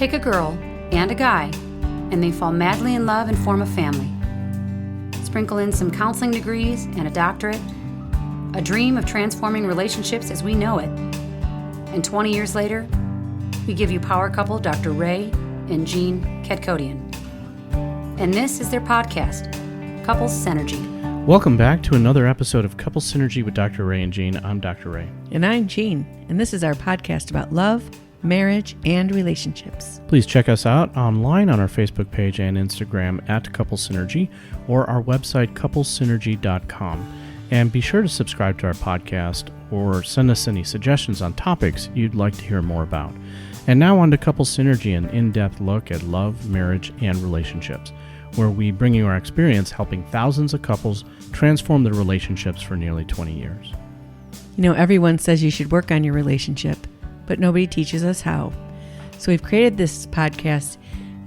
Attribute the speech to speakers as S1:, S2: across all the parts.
S1: Take a girl and a guy, and they fall madly in love and form a family. Sprinkle in some counseling degrees and a doctorate, a dream of transforming relationships as we know it. And 20 years later, we give you power couple Dr. Ray and Jean Kadkodian. And this is their podcast, Couples Synergy.
S2: Welcome back to another episode of Couple Synergy with Dr. Ray and Jean. I'm Dr. Ray.
S3: And I'm Jean, and this is our podcast about love, marriage, and relationships.
S2: Please check us out online on our Facebook page and Instagram at Couple Synergy or our website, couplesynergy.com. And be sure to subscribe to our podcast or send us any suggestions on topics you'd like to hear more about. And now on to Couple Synergy, an in-depth look at love, marriage, and relationships, where we bring you our experience helping thousands of couples transform their relationships for nearly 20 years.
S3: You know, everyone says you should work on your relationship, but nobody teaches us how. So we've created this podcast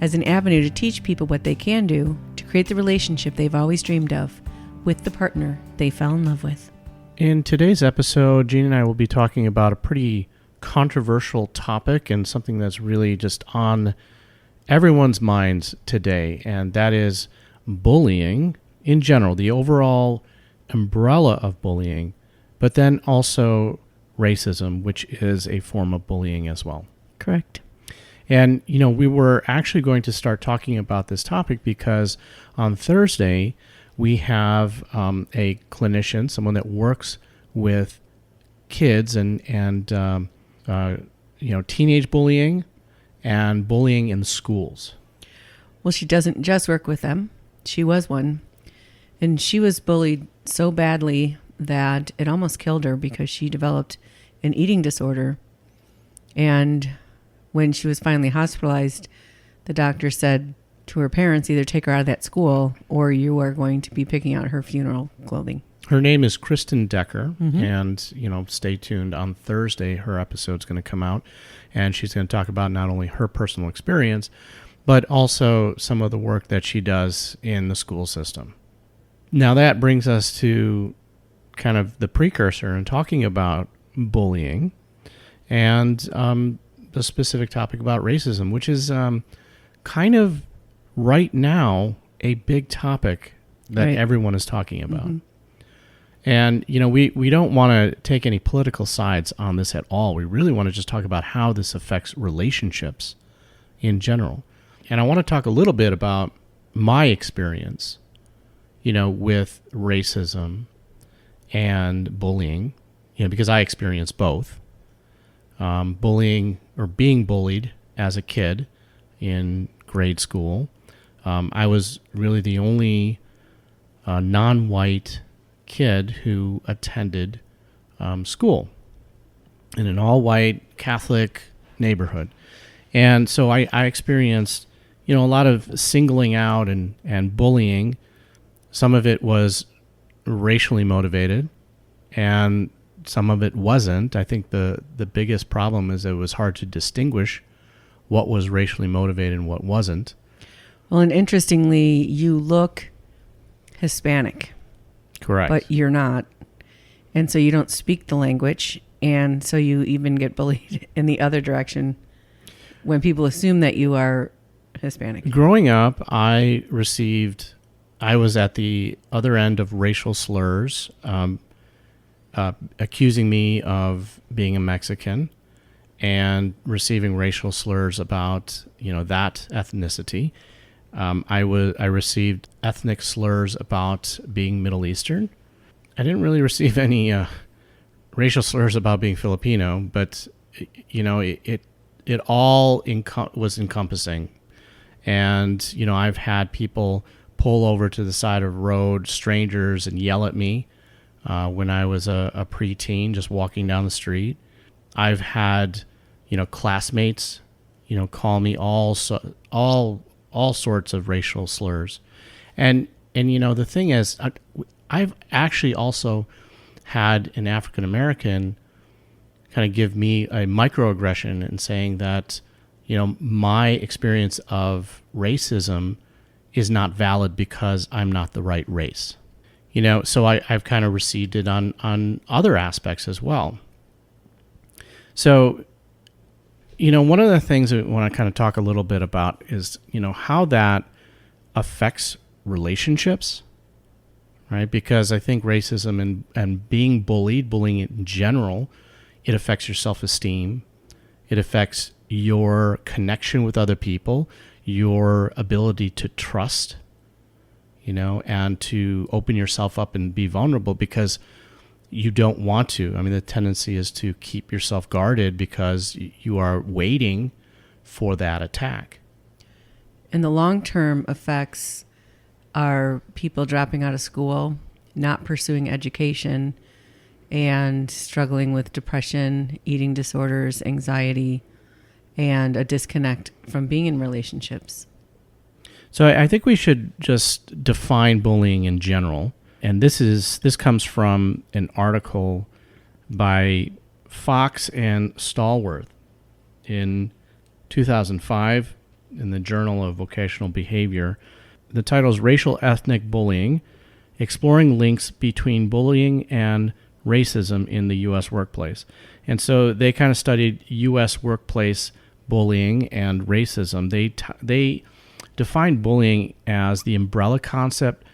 S3: as an avenue to teach people what they can do to create the relationship they've always dreamed of with the partner they fell in love with.
S2: In today's episode, Jean and I will be talking about a pretty controversial topic and something that's really just on everyone's minds today, and that is bullying in general, the overall umbrella of bullying, but then also racism, which is a form of bullying as well.
S3: Correct.
S2: And, you know, we were actually going to start talking about this topic because on Thursday, we have a clinician, someone that works with kids and teenage bullying and bullying in schools.
S3: Well, she doesn't just work with them. She was one. And she was bullied so badly that it almost killed her because she developed an eating disorder. And when she was finally hospitalized, the doctor said to her parents, either take her out of that school or you are going to be picking out her funeral clothing.
S2: Her name is Kristen Decker, and, stay tuned. On Thursday, her episode's going to come out, and she's going to talk about not only her personal experience, but also some of the work that she does in the school system. Now, that brings us to kind of the precursor in talking about bullying and the specific topic about racism, which is kind of right now a big topic that everyone is talking about. Mm-hmm. And, we don't want to take any political sides on this at all. We really want to just talk about how this affects relationships in general. And I want to talk a little bit about my experience, with racism and bullying, because I experienced both. Bullying or being bullied as a kid in grade school. I was really the only non-white kid who attended school in an all-white Catholic neighborhood. And so I experienced, a lot of singling out and bullying. Some of it was racially motivated, and some of it wasn't. I think the biggest problem is it was hard to distinguish what was racially motivated and what wasn't.
S3: Well, and interestingly, you look Hispanic.
S2: Correct.
S3: But you're not. And so you don't speak the language, and so you even get bullied in the other direction when people assume that you are Hispanic.
S2: Growing up, I was at the other end of racial slurs, accusing me of being a Mexican and receiving racial slurs about, that ethnicity. I received ethnic slurs about being Middle Eastern. I didn't really receive any racial slurs about being Filipino, but, it all was encompassing. And, I've had people pull over to the side of the road, strangers, and yell at me when I was a preteen just walking down the street. I've had, classmates, call me all sorts of racial slurs. And the thing is, I've actually also had an African-American kind of give me a microaggression and saying that, my experience of racism is not valid because I'm not the right race. So I've kind of received it on other aspects as well. So One of the things that I want to kind of talk a little bit about is, how that affects relationships, right? Because I think racism and being bullying in general, it affects your self-esteem. It affects your connection with other people, your ability to trust, and to open yourself up and be vulnerable because you don't want to. I mean, the tendency is to keep yourself guarded because you are waiting for that attack.
S3: And the long-term effects are people dropping out of school, not pursuing education, and struggling with depression, eating disorders, anxiety, and a disconnect from being in relationships.
S2: So I think we should just define bullying in general. And this comes from an article by Fox and Stallworth in 2005 in the Journal of Vocational Behavior. The title is Racial Ethnic Bullying, Exploring Links Between Bullying and Racism in the U.S. Workplace. And so they kind of studied U.S. workplace bullying and racism. They defined bullying as the umbrella concept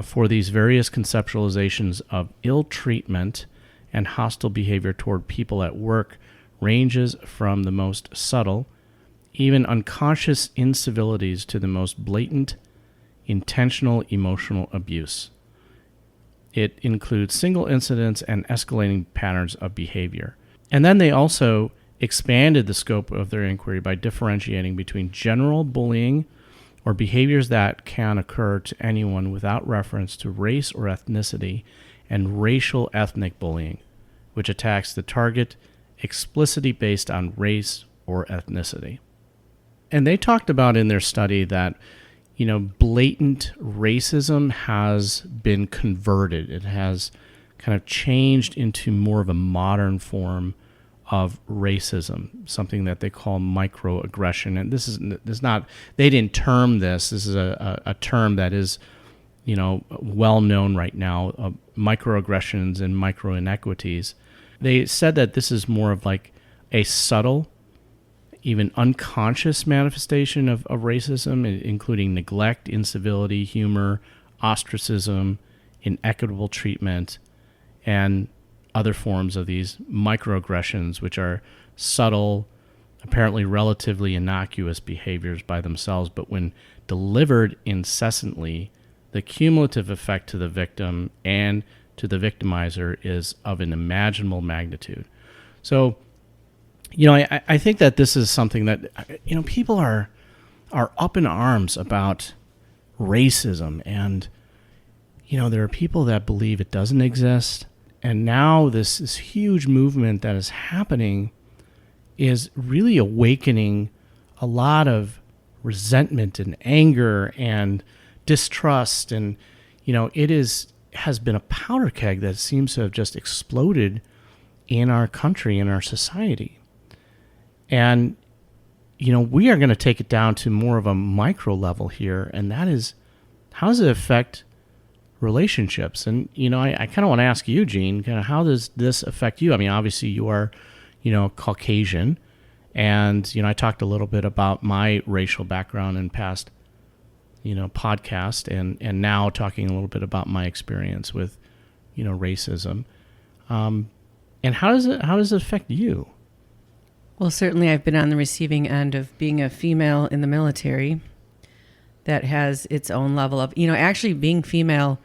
S2: for these various conceptualizations of ill treatment and hostile behavior toward people at work ranges from the most subtle, even unconscious incivilities to the most blatant, intentional emotional abuse. It includes single incidents and escalating patterns of behavior. And then they also expanded the scope of their inquiry by differentiating between general bullying or behaviors that can occur to anyone without reference to race or ethnicity, and racial ethnic bullying, which attacks the target explicitly based on race or ethnicity. And they talked about in their study that blatant racism has been converted. It has kind of changed into more of a modern form of racism, something that they call microaggression. And this is not, they didn't term this. This is a term that is, well known right now, microaggressions and microinequities. They said that this is more of like a subtle, even unconscious manifestation of racism, including neglect, incivility, humor, ostracism, inequitable treatment, and other forms of these microaggressions, which are subtle, apparently relatively innocuous behaviors by themselves, but when delivered incessantly, the cumulative effect to the victim and to the victimizer is of an imaginable magnitude. So, I think that this is something that, people are up in arms about racism, and, there are people that believe it doesn't exist. And now this huge movement that is happening is really awakening a lot of resentment and anger and distrust. And, it has been a powder keg that seems to have just exploded in our country, in our society. And, we are going to take it down to more of a micro level here, and that is, how does it affect relationships? And, I kind of want to ask you, Gene, kind of how does this affect you? I mean, obviously you are, Caucasian, and, I talked a little bit about my racial background in past, podcast, and now talking a little bit about my experience with, racism. And how does it affect you?
S3: Well, certainly I've been on the receiving end of being a female in the military that has its own level of, actually being female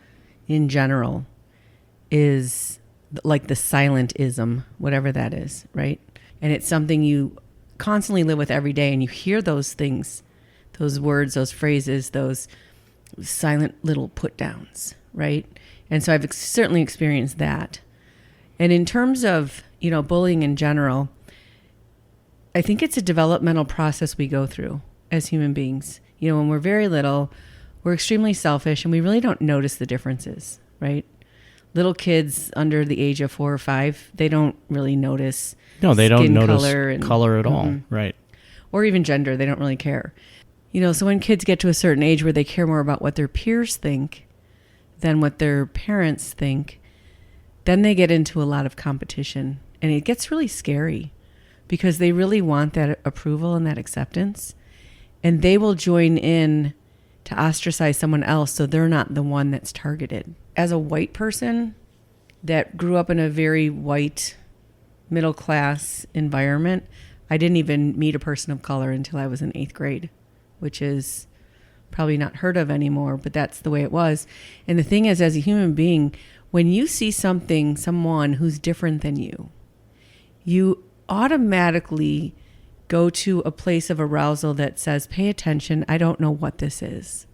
S3: in general is like the silent ism, whatever that is, right? And it's something you constantly live with every day, and you hear those things, those words, those phrases, those silent little put downs, right? And so I've certainly experienced that. And in terms of, bullying in general, I think it's a developmental process we go through as human beings. When we're very little, we're extremely selfish and we really don't notice the differences, right? Little kids under the age of 4 or 5, they don't really notice.
S2: No, they don't notice
S3: color
S2: at all, right?
S3: Or even gender, they don't really care. So when kids get to a certain age where they care more about what their peers think than what their parents think, then they get into a lot of competition, and it gets really scary because they really want that approval and that acceptance. And they will join in to ostracize someone else so they're not the one that's targeted. As a white person that grew up in a very white, middle class environment, I didn't even meet a person of color until I was in 8th grade, which is probably not heard of anymore, but that's the way it was. And the thing is, as a human being, when you see someone who's different than you automatically go to a place of arousal that says, pay attention, I don't know what this is.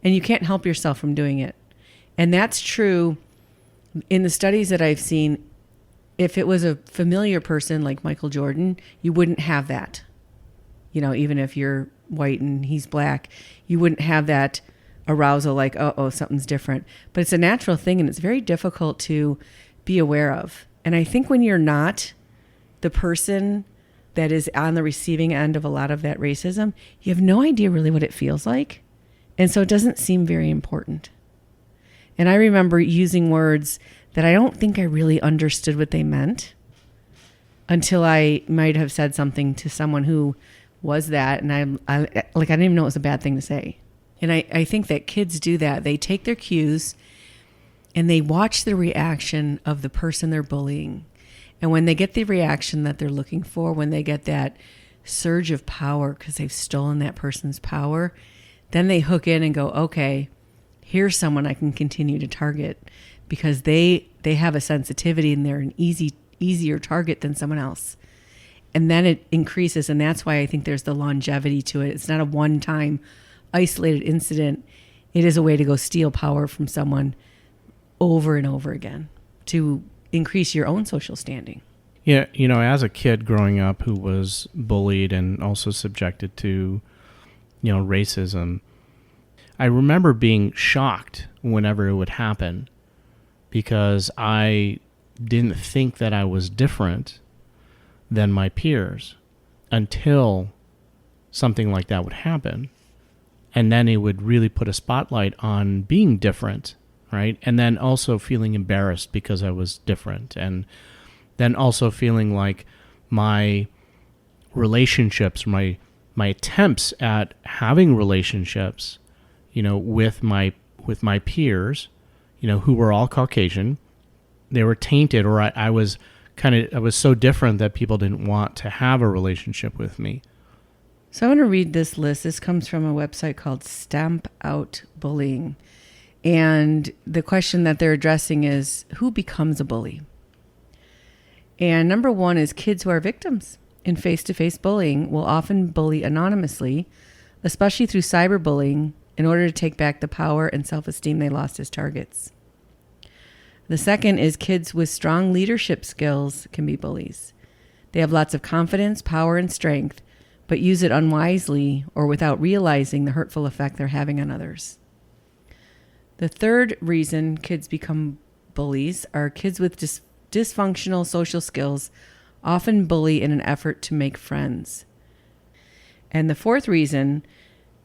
S3: And you can't help yourself from doing it. And that's true in the studies that I've seen. If it was a familiar person like Michael Jordan, you wouldn't have that. Even if you're white and he's black, you wouldn't have that arousal like, oh, something's different. But it's a natural thing, and it's very difficult to be aware of. And I think when you're not the person that is on the receiving end of a lot of that racism, you have no idea really what it feels like. And so it doesn't seem very important. And I remember using words that I don't think I really understood what they meant until I might have said something to someone who was that. And I didn't even know it was a bad thing to say. And I think that kids do that. They take their cues and they watch the reaction of the person they're bullying. And when they get the reaction that they're looking for, when they get that surge of power because they've stolen that person's power, then they hook in and go, okay, here's someone I can continue to target because they have a sensitivity and they're an easier target than someone else. And then it increases, and that's why I think there's the longevity to it. It's not a one-time isolated incident. It is a way to go steal power from someone over and over again to increase your own social standing.
S2: Yeah, as a kid growing up who was bullied and also subjected to, racism, I remember being shocked whenever it would happen because I didn't think that I was different than my peers until something like that would happen. And then it would really put a spotlight on being different, right? And then also feeling embarrassed because I was different. And then also feeling like my relationships, my attempts at having relationships, with my peers, who were all Caucasian, they were tainted, or I was so different that people didn't want to have a relationship with me.
S3: So I want to read this list. This comes from a website called Stamp Out Bullying. And the question that they're addressing is, who becomes a bully? And number 1 is kids who are victims in face-to-face bullying will often bully anonymously, especially through cyberbullying, in order to take back the power and self-esteem they lost as targets. The second is kids with strong leadership skills can be bullies. They have lots of confidence, power, and strength, but use it unwisely or without realizing the hurtful effect they're having on others. The third reason kids become bullies are kids with dysfunctional social skills often bully in an effort to make friends. And the fourth reason,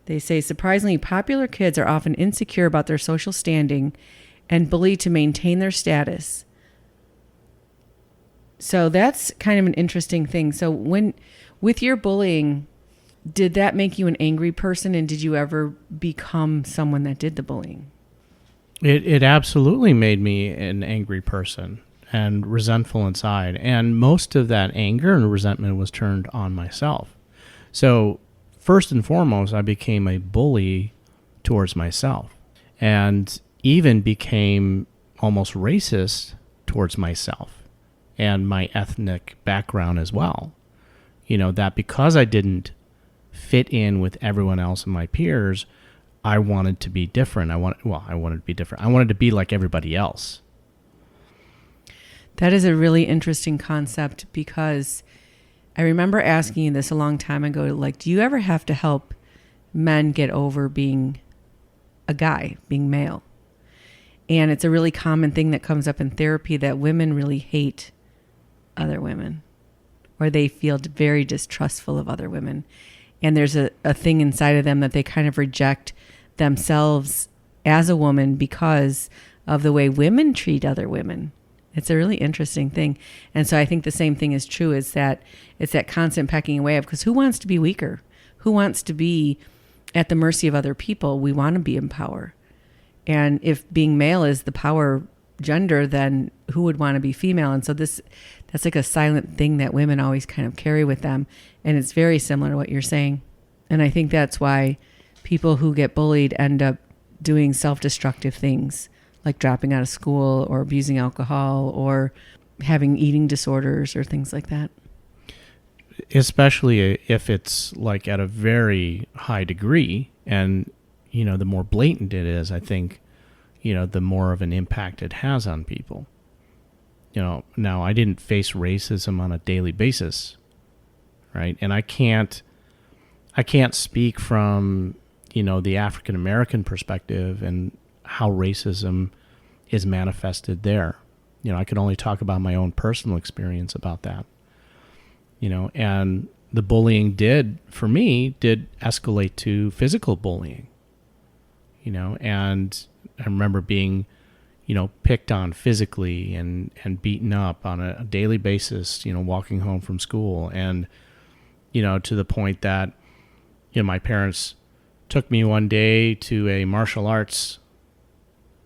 S3: they say surprisingly popular kids are often insecure about their social standing and bully to maintain their status. So that's kind of an interesting thing. So with your bullying, did that make you an angry person, and did you ever become someone that did the bullying?
S2: It absolutely made me an angry person and resentful inside. And most of that anger and resentment was turned on myself. So first and foremost, I became a bully towards myself and even became almost racist towards myself and my ethnic background as well. That because I didn't fit in with everyone else and my peers, I wanted to be different. I wanted to be different. I wanted to be like everybody else.
S3: That is a really interesting concept because I remember asking you this a long time ago, do you ever have to help men get over being a guy, being male? And it's a really common thing that comes up in therapy that women really hate other women, or they feel very distrustful of other women. And there's a thing inside of them that they kind of reject themselves as a woman because of the way women treat other women. It's a really interesting thing. And so I think the same thing is true, is that it's that constant pecking away of, because who wants to be weaker? Who wants to be at the mercy of other people? We want to be in power. And if being male is the power gender, then who would want to be female? And so that's like a silent thing that women always kind of carry with them. And it's very similar to what you're saying. And I think that's why people who get bullied end up doing self-destructive things, like dropping out of school or abusing alcohol or having eating disorders or things like that.
S2: Especially if it's like at a very high degree, and, you know, the more blatant it is, I think, you know, the more of an impact it has on people. You know, now I didn't face racism on a daily basis, right? And I can't speak from, you know, the African American perspective and how racism is manifested there. You know, I can only talk about my own personal experience about that. You know, and the bullying did escalate to physical bullying. You know, and I remember being, you know, picked on physically and beaten up on a daily basis, you know, walking home from school. And, you know, to the point that, you know, my parents took me one day to a martial arts,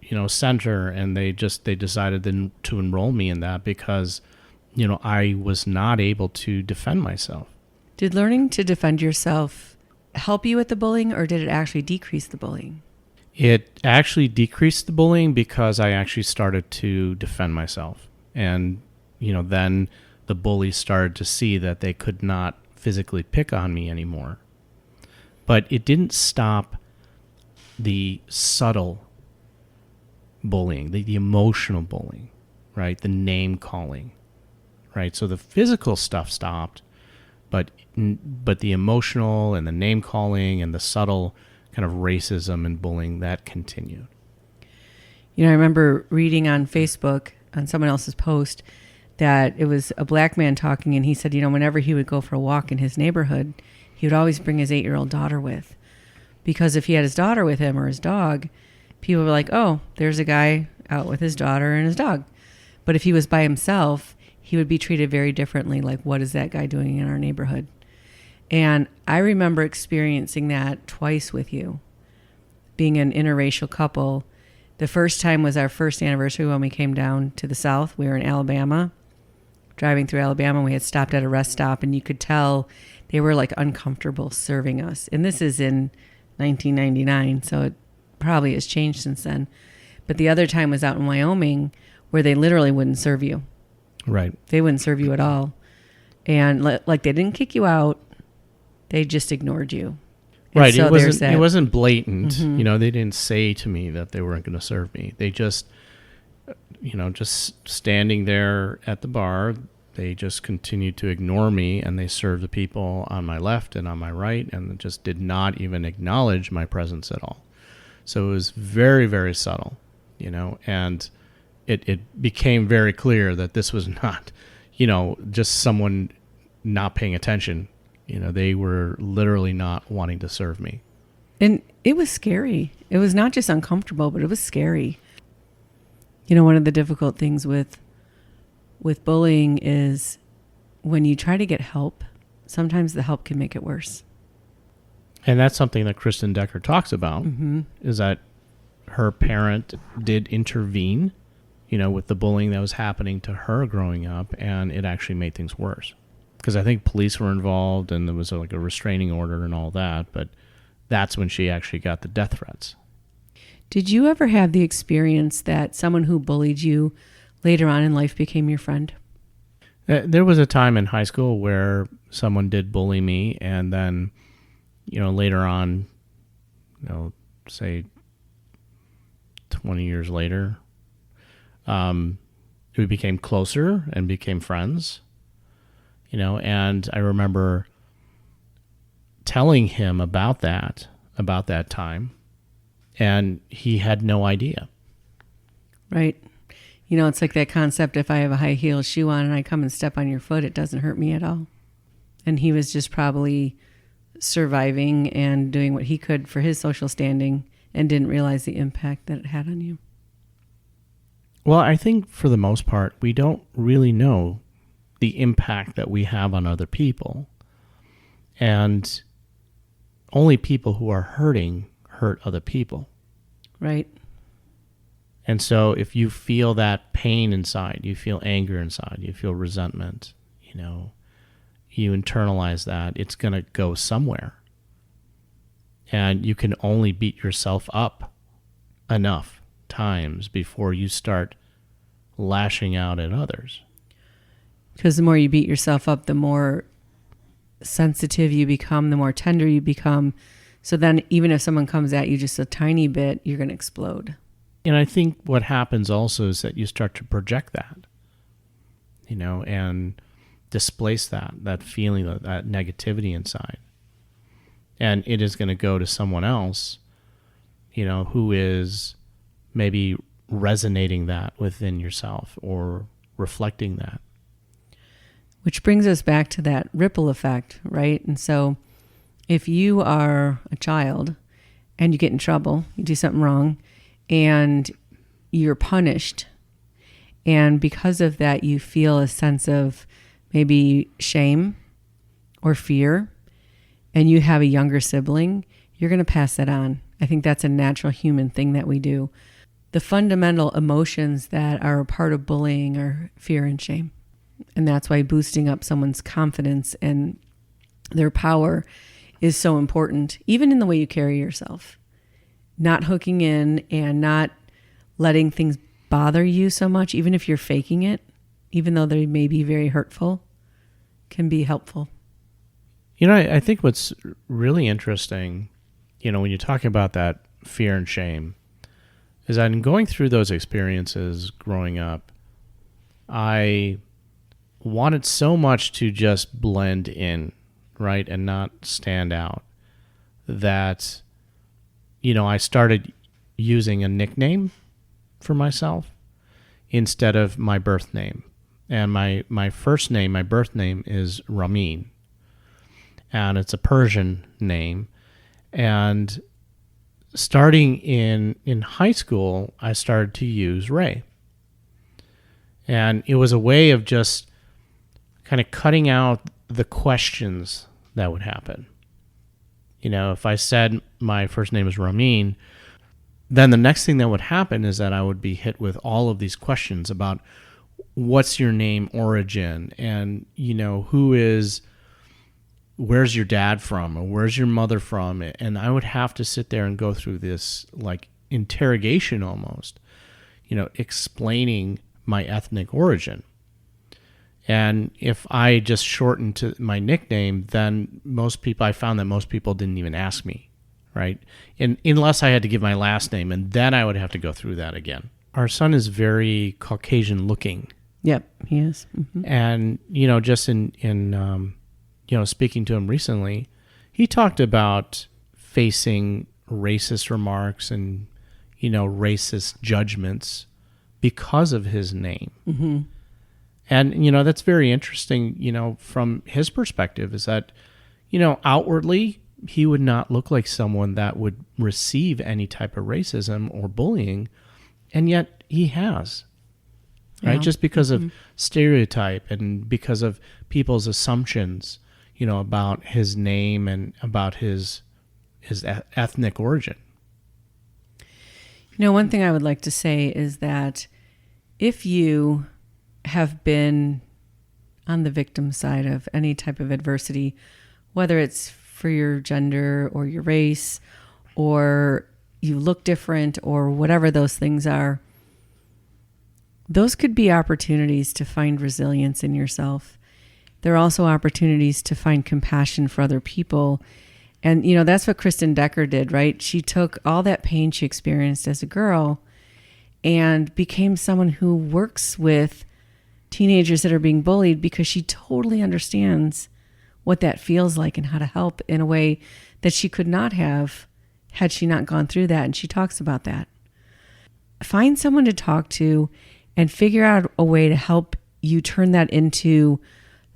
S2: you know, center, and they decided to enroll me in that because, you know, I was not able to defend myself.
S3: Did learning to defend yourself help you with the bullying, or did it actually decrease the bullying?
S2: It actually decreased the bullying because I actually started to defend myself. And, you know, then the bullies started to see that they could not physically pick on me anymore. But it didn't stop the subtle bullying, the emotional bullying, right? The name calling, right? So the physical stuff stopped, but the emotional and the name calling and the subtle kind of racism and bullying, that continued.
S3: You know, I remember reading on Facebook on someone else's post that it was a black man talking, and he said, you know, whenever he would go for a walk in his neighborhood, he would always bring his 8-year-old daughter with, because if he had his daughter with him or his dog, people were like, oh, there's a guy out with his daughter and his dog. But if he was by himself, he would be treated very differently, like, what is that guy doing in our neighborhood? And I remember experiencing that twice with you, being an interracial couple. The first time was our first anniversary when we came down to the South. We were in Alabama, driving through Alabama. We had stopped at a rest stop, and you could tell they were like uncomfortable serving us. And this is in 1999, so it probably has changed since then. But the other time was out in Wyoming, where they literally wouldn't serve you.
S2: Right.
S3: They wouldn't serve you at all. And like they didn't kick you out. They just ignored you. And
S2: right.
S3: so
S2: It wasn't blatant.
S3: Mm-hmm.
S2: You know, they didn't say to me that they weren't going to serve me. They just, you know, just standing there at the bar, they just continued to ignore me, and they served the people on my left and on my right, and just did not even acknowledge my presence at all. So it was very, very subtle, you know, and it became very clear that this was not, you know, just someone not paying attention. You know, they were literally not wanting to serve me.
S3: And it was scary. It was not just uncomfortable, but it was scary. You know, one of the difficult things with bullying is when you try to get help, sometimes the help can make it worse.
S2: And that's something that Kristen Decker talks about, is that her parent did intervene, you know, with the bullying that was happening to her growing up, and it actually made things worse. Because I think police were involved, and there was like a restraining order and all that, but that's when she actually got the death threats.
S3: Did you ever have the experience that someone who bullied you later on in life became your friend?
S2: There was a time in high school where someone did bully me, and then, you know, later on, you know, say 20 years later, we became closer and became friends. You know, and I remember telling him about that time, and he had no idea.
S3: Right. You know, it's like that concept, if I have a high heel shoe on and I come and step on your foot, it doesn't hurt me at all. And he was just probably surviving and doing what he could for his social standing and didn't realize the impact that it had on you.
S2: Well, I think for the most part, we don't really know the impact that we have on other people. And only people who are hurting hurt other people.
S3: Right.
S2: And so if you feel that pain inside, you feel anger inside, you feel resentment, you internalize that, it's going to go somewhere. And you can only beat yourself up enough times before you start lashing out at others.
S3: Because the more you beat yourself up, the more sensitive you become, the more tender you become. So then even if someone comes at you just a tiny bit, you're going to explode.
S2: And I think what happens also is that you start to project that, and displace that feeling, that negativity inside. And it is going to go to someone else, who is maybe resonating that within yourself or reflecting that.
S3: Which brings us back to that ripple effect, right? And so if you are a child and you get in trouble, you do something wrong, and you're punished, and because of that you feel a sense of maybe shame or fear, and you have a younger sibling, you're going to pass that on. I think that's a natural human thing that we do. The fundamental emotions that are a part of bullying are fear and shame. And that's why boosting up someone's confidence and their power is so important, even in the way you carry yourself. Not hooking in and not letting things bother you so much, even if you're faking it, even though they may be very hurtful, can be helpful.
S2: I think what's really interesting, when you're talking about that fear and shame, is that in going through those experiences growing up, I wanted so much to just blend in, right, and not stand out, that, I started using a nickname for myself instead of my birth name. And my first name, my birth name is Ramin. And it's a Persian name. And starting in high school, I started to use Ray. And it was a way of just kind of cutting out the questions that would happen. If I said my first name is Ramin, then the next thing that would happen is that I would be hit with all of these questions about what's your name origin, and, where's your dad from, or where's your mother from? And I would have to sit there and go through this like interrogation almost, explaining my ethnic origin. And if I just shortened to my nickname, then I found that most people didn't even ask me, right? And unless I had to give my last name, and then I would have to go through that again. Our son is very Caucasian looking.
S3: Yep, he is. Mm-hmm.
S2: And, just in speaking to him recently, he talked about facing racist remarks and, racist judgments because of his name. Mm-hmm. And, that's very interesting, from his perspective, is that, outwardly, he would not look like someone that would receive any type of racism or bullying, and yet he has, right? Just because of stereotype and because of people's assumptions, about his name and about his ethnic origin.
S3: One thing I would like to say is that if you have been on the victim side of any type of adversity, whether it's for your gender or your race, or you look different, or whatever those things are, those could be opportunities to find resilience in yourself. There are also opportunities to find compassion for other people. And, that's what Kristen Decker did, right? She took all that pain she experienced as a girl and became someone who works with teenagers that are being bullied, because she totally understands what that feels like and how to help in a way that she could not have had she not gone through that. And she talks about that. Find someone to talk to and figure out a way to help you turn that into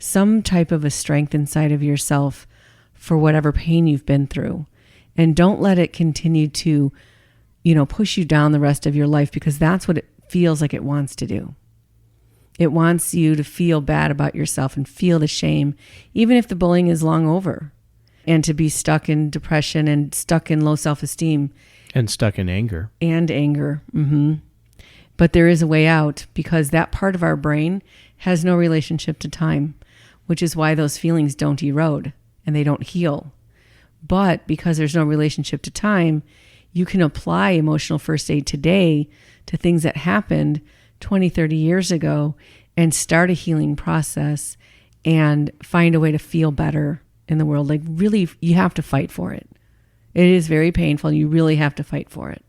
S3: some type of a strength inside of yourself for whatever pain you've been through. And don't let it continue to, push you down the rest of your life, because that's what it feels like it wants to do. It wants you to feel bad about yourself and feel the shame, even if the bullying is long over, and to be stuck in depression and stuck in low self-esteem.
S2: And stuck in anger.
S3: And anger. But there is a way out, because that part of our brain has no relationship to time, which is why those feelings don't erode and they don't heal. But because there's no relationship to time, you can apply emotional first aid today to things that happened 20, 30 years ago and start a healing process and find a way to feel better in the world. Like, really, you have to fight for it. It is very painful. You really have to fight for it.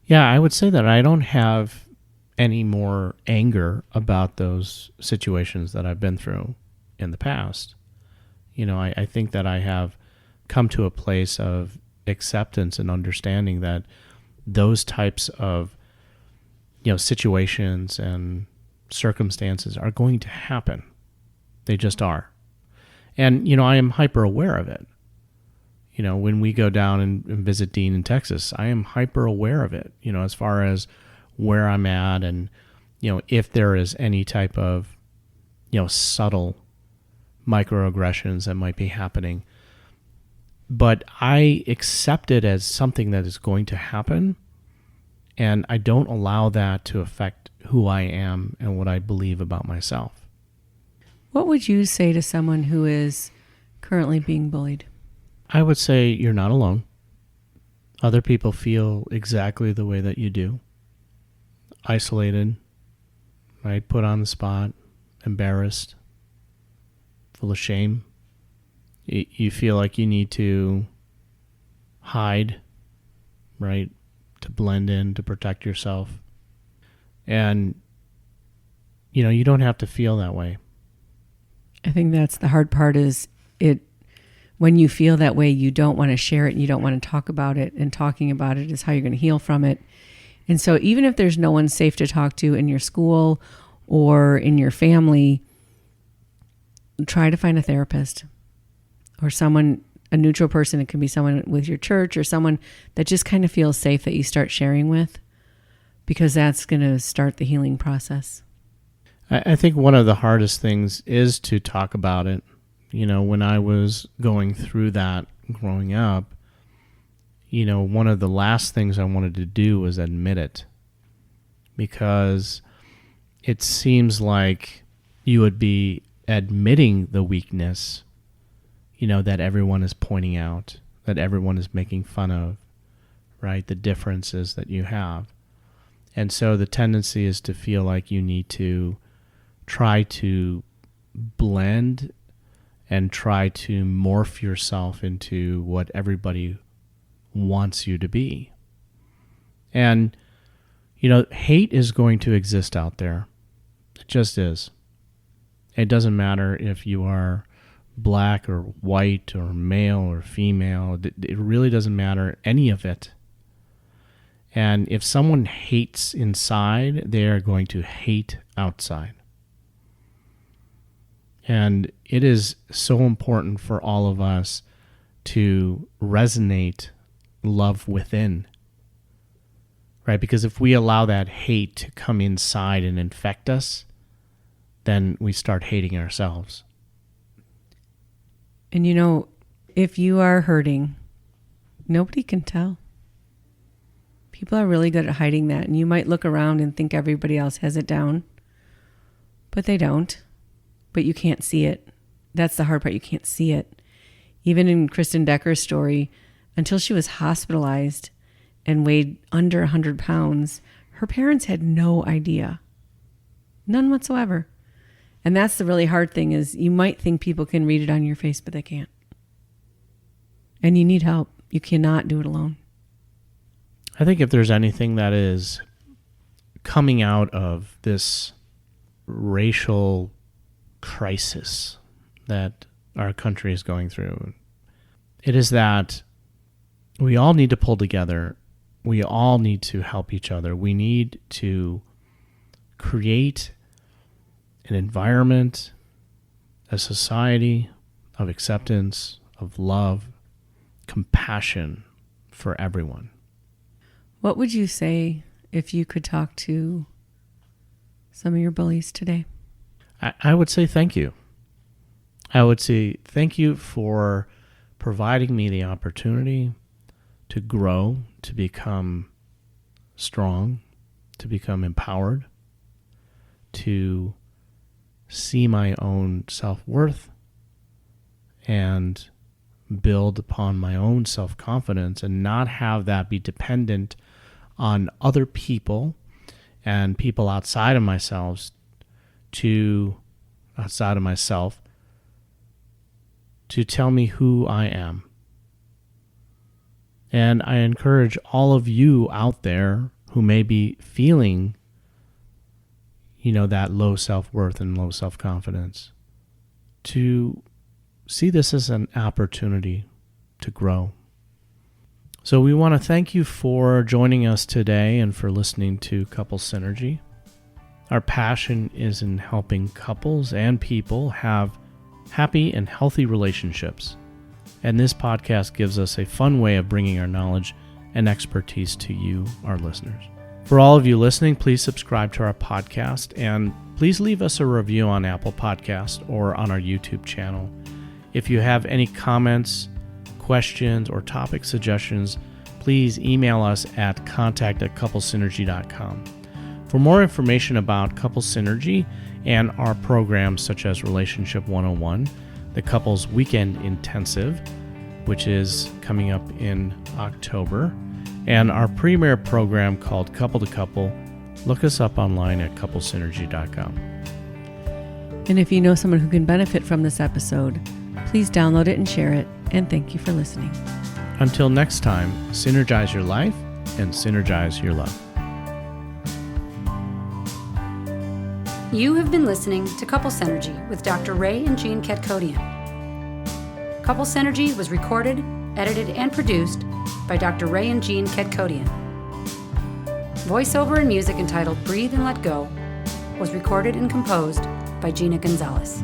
S2: Yeah, I would say that I don't have any more anger about those situations that I've been through in the past. I think that I have come to a place of acceptance and understanding that those types of situations and circumstances are going to happen. They just are. And, I am hyper aware of it. When we go down and visit Dean in Texas, I am hyper aware of it, as far as where I'm at and, if there is any type of, subtle microaggressions that might be happening. But I accept it as something that is going to happen, and I don't allow that to affect who I am and what I believe about myself.
S3: What would you say to someone who is currently being bullied?
S2: I would say you're not alone. Other people feel exactly the way that you do. Isolated, right? Put on the spot, embarrassed, full of shame. You feel like you need to hide, right? To blend in, to protect yourself. And, you don't have to feel that way.
S3: I think that's the hard part, is when you feel that way, you don't want to share it and you don't want to talk about it, and talking about it is how you're going to heal from it. And so even if there's no one safe to talk to in your school or in your family, try to find a therapist or someone, a neutral person. It can be someone with your church or someone that just kind of feels safe that you start sharing with, because that's going to start the healing process.
S2: I think one of the hardest things is to talk about it. When I was going through that growing up, one of the last things I wanted to do was admit it, because it seems like you would be admitting the weakness, that everyone is pointing out, that everyone is making fun of, right? The differences that you have. And so the tendency is to feel like you need to try to blend and try to morph yourself into what everybody wants you to be. And, hate is going to exist out there. It just is. It doesn't matter if you are black or white or male or female. It really doesn't matter, any of it. And if someone hates inside, they are going to hate outside. And it is so important for all of us to resonate love within, right? Because if we allow that hate to come inside and infect us, then we start hating ourselves.
S3: And if you are hurting, nobody can tell. People are really good at hiding that. And you might look around and think everybody else has it down, but they don't. But you can't see it. That's the hard part. You can't see it. Even in Kristen Decker's story, until she was hospitalized and weighed under 100 pounds, her parents had no idea. None whatsoever. And that's the really hard thing, is you might think people can read it on your face, but they can't. And you need help. You cannot do it alone.
S2: I think if there's anything that is coming out of this racial crisis that our country is going through, it is that we all need to pull together. We all need to help each other. We need to create an environment, a society of acceptance, of love, compassion for everyone.
S3: What would you say if you could talk to some of your bullies today?
S2: I would say thank you. I would say thank you for providing me the opportunity to grow, to become strong, to become empowered, to see my own self-worth and build upon my own self-confidence and not have that be dependent on other people and people outside of myself to tell me who I am. And I encourage all of you out there who may be feeling, that low self-worth and low self-confidence, to see this as an opportunity to grow. So we want to thank you for joining us today and for listening to Couple Synergy. Our passion is in helping couples and people have happy and healthy relationships. And this podcast gives us a fun way of bringing our knowledge and expertise to you, our listeners. For all of you listening, please subscribe to our podcast and please leave us a review on Apple Podcasts or on our YouTube channel. If you have any comments, questions, or topic suggestions, please email us at contact@couplesynergy.com. For more information about Couple Synergy and our programs such as Relationship 101, the Couples Weekend Intensive, which is coming up in October, and our premier program called Couple to Couple, look us up online at couplesynergy.com.
S3: And if you know someone who can benefit from this episode, please download it and share it. And thank you for listening.
S2: Until next time, synergize your life and synergize your love.
S1: You have been listening to Couple Synergy with Dr. Ray and Jean Ketkodian. Couple Synergy was recorded, edited, and produced by Dr. Ray and Jean Ketkodian. Voiceover and music entitled Breathe and Let Go was recorded and composed by Gina Gonzalez.